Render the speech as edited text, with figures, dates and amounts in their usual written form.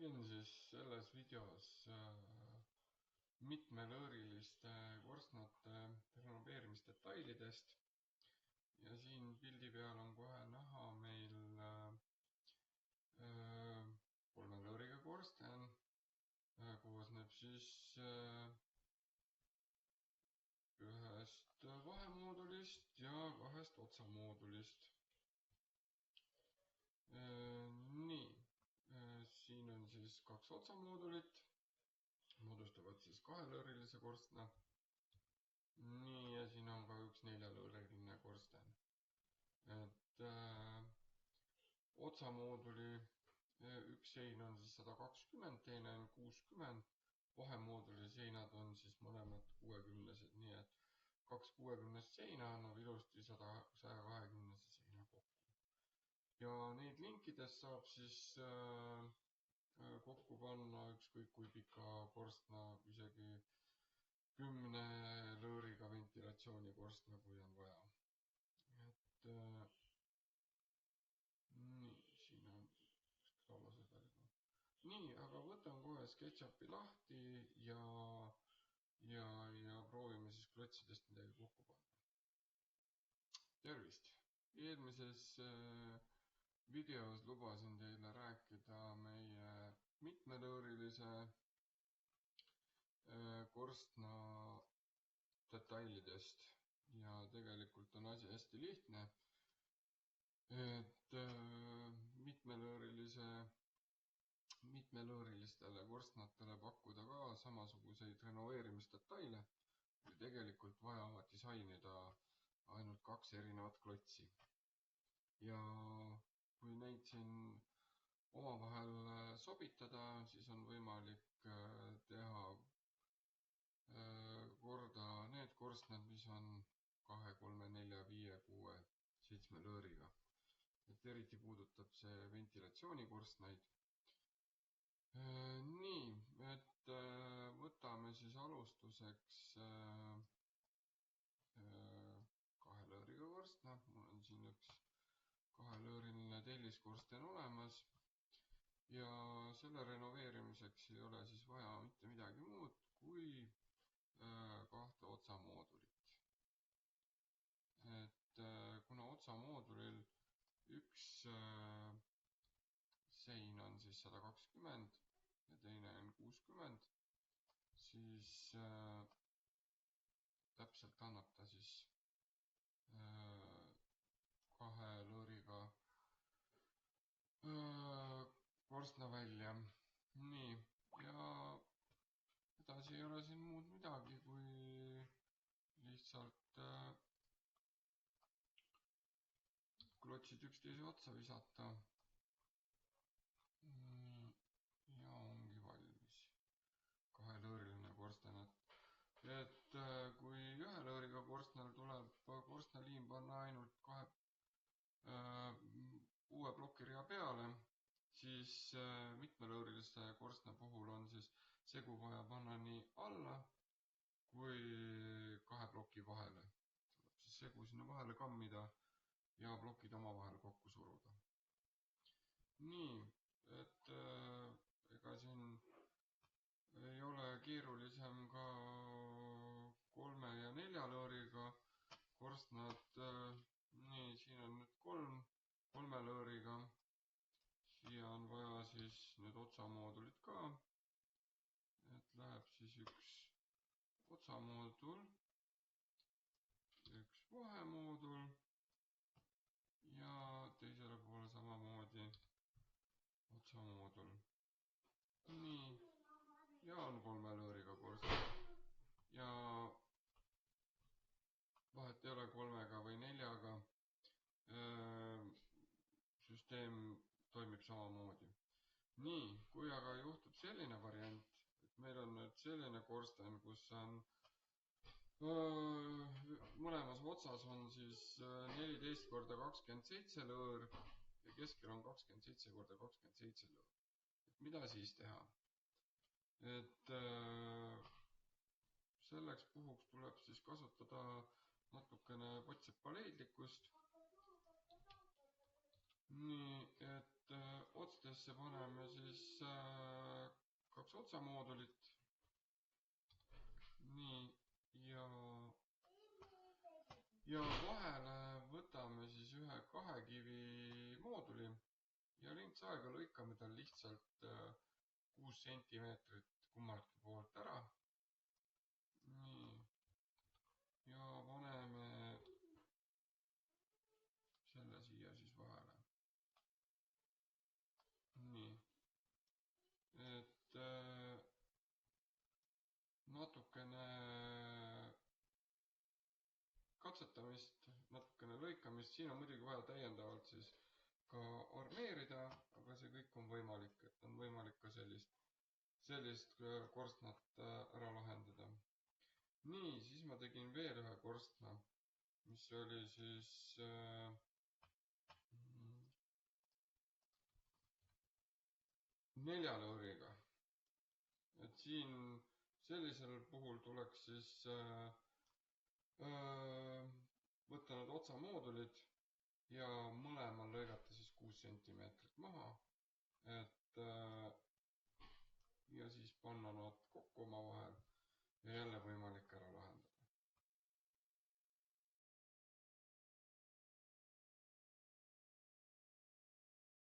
Räägin siis selles videos mitmelõõriliste korstnate renoveerimisdetailidest ja siin pildi peal on kohe näha meil kolme lõõriga korsten. Koosneb siis ühest vahemoodulist ja kahest otsamoodulist. Nii, siin on siis kaks otsamoodulit, moodustavad siis kahelõõrilise korstna. Nii, ja siin on ka üks neljalõõriline korsten. Otsamooduli üks sein on siis 120, teine on 60. Vahemooduli seinad on siis mõlemad 60-sed, nii et kaks 60-st seina annab ilusti 120-se seina kokku. Ja neid linkides saab siis kokku panna ükskõik kui pika korstna, isegi 10 lõõriga ventilatsioonikorstna, kui on vaja. Nii, siin on sallased välja. Nii, aga võtan kohe SketchUpi lahti ja proovime siis klotsidest midagi kokku panna. Tervist! Eelmises videos lubasin teile rääkida meie mitmelõõrilise korstna detailidest ja tegelikult on asi hästi lihtne. Mitmelõõrilistele korstnatele pakkuda ka samasuguseid renoveerimisdetaile, kui tegelikult vaja disainida ainult kaks erinevat klotsi. Ja kui neid siin omavahel sobitada, siis on võimalik teha korda need korstnad, mis on 2, 3, 4, 5, 6, 7 lõõriga. Eriti puudutab see ventilatsioonikorstnaid. Nii, võtame siis alustuseks kahe lõõriga korstna. Mul on siin üks kahelõõriline telliskorsten olemas ja selle renoveerimiseks ei ole siis vaja mitte midagi muud kui kahte otsamoodulit. Kuna otsamoodulil üks sein on siis 120 ja teine on 60, siis täpselt annab ta siis kahe lõõriga korstna välja. Nii, ja edasi ei ole siin muud midagi, kui lihtsalt klotsid üksteise otsa visata. Ja ongi valmis kahelõõriline korsten. Kui ühe lõõriga korstnal tuleb korstnaliim panna ainult kahe uue plokirea peale, siis mitmelõõrilise korstna puhul on siis segu vaja panna nii alla kui kahe ploki vahele. Tuleb siis segu sinna vahele kammida ja plokid omavahel kokku suruda. Nii, ega siin ei ole keerulisem ka 3 ja 4 lõõriga korstnad. Nii, siin on nüüd 3 lõõriga. Siia on vaja siis nüüd otsamoodulit ka. Läheb siis üks otsamoodul, üks vahemoodul ja teisele poole samamoodi otsamoodul. Nii, ja on 3 lõõriga korsten. Ja vahet ei ole 3 või 4. Süsteem toimib samamoodi. Nii, kui aga juhtub selline variant, et meil on nüüd selline korsten, kus on mõlemas otsas on siis 14x27 lõõr ja keskel on 27x27 lõõr. Mida siis teha? Selleks puhuks tuleb siis kasutada natukene pottsepaleidlikkust. nii, et otstesse paneme siis kaks otsamoodulit. Nii, ja vahele võtame siis ühe kahekivi mooduli ja lintsaega lõikame tal lihtsalt 6 sentimeetrit kummaltki poolt ära. Nii, ja paneme selle siia siis vahele. Nii, et natukene katsetamist, natukene lõikamist, siin on muidugi vaja täiendavalt siis ka armeerida, aga see kõik on võimalik, et on võimalik ka sellist korstnat ära lahendada. Nii, siis ma tegin veel ühe korstna, mis oli siis 4 lõõriga. Et siin sellisel puhul tuleks siis võtta need otsamoodulid ja mõlemal lõigata siis 6 sentimeetrit maha, et ja siis panna nad kokku.